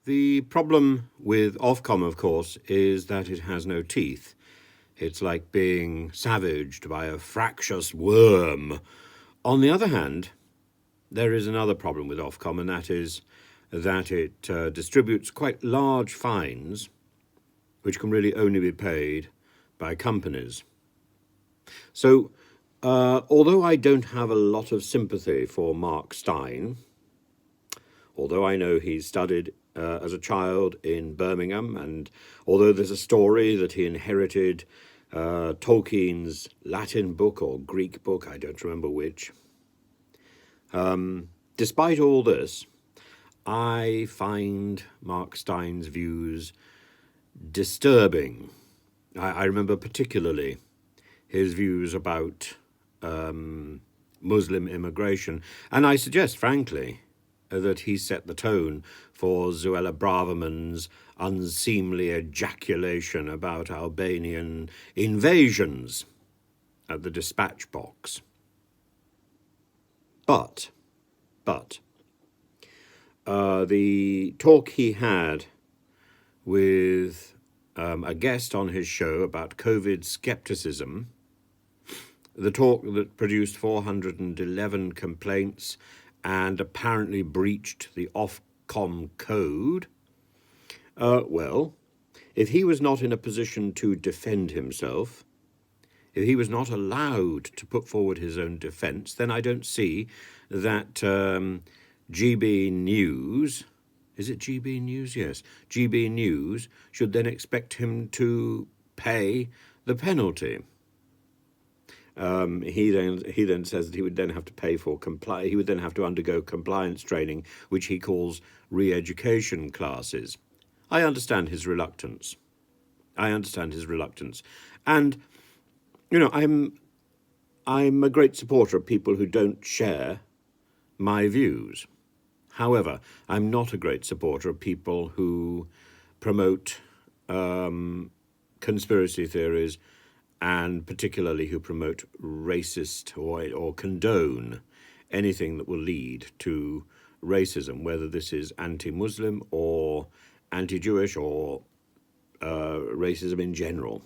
The problem with Ofcom, of course, is that it has no teeth. It's like being savaged by a fractious worm. On the other hand, there is another problem with Ofcom, and that is that it distributes quite large fines, which can really only be paid by companies. So, although I don't have a lot of sympathy for Mark Steyn, although I know he studied as a child in Birmingham, and although there's a story that he inherited Tolkien's Latin book or Greek book, I don't remember which. Despite all this, I find Mark Steyn's views disturbing. I remember particularly his views about Muslim immigration, and I suggest, frankly, that he set the tone for Zuela Braverman's unseemly ejaculation about Albanian invasions at the dispatch box. But the talk he had with a guest on his show about COVID skepticism, the talk that produced 411 complaints and apparently breached the Ofcom code, well, if he was not in a position to defend himself, if he was not allowed to put forward his own defence, then I don't see that GBNews, is it GBNews? Yes, GBNews should then expect him to pay the penalty. He then says that he would then have to pay for he would then have to undergo compliance training, which he calls re-education classes. I understand his reluctance. And you know, I'm a great supporter of people who don't share my views. However, I'm not a great supporter of people who promote conspiracy theories, and particularly who promote racist or condone anything that will lead to racism, whether this is anti-Muslim or anti-Jewish or racism in general.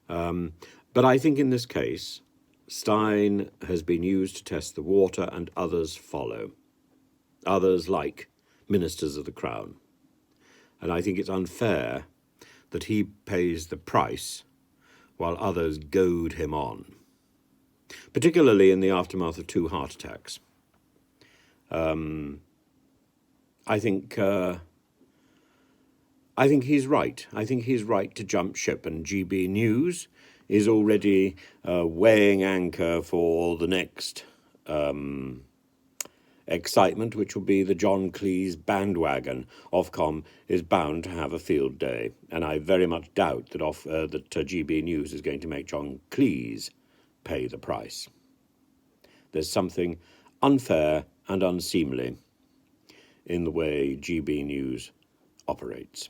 But I think in this case, Steyn has been used to test the water, and others follow. Others like ministers of the Crown. And I think it's unfair that he pays the price while others goad him on, particularly in the aftermath of 2 heart attacks. I think he's right. I think he's right to jump ship, and GB News is already weighing anchor for the next excitement, which will be the John Cleese bandwagon. Ofcom is bound to have a field day, and I very much doubt that GB News is going to make John Cleese pay the price. There's something unfair and unseemly in the way GB News operates.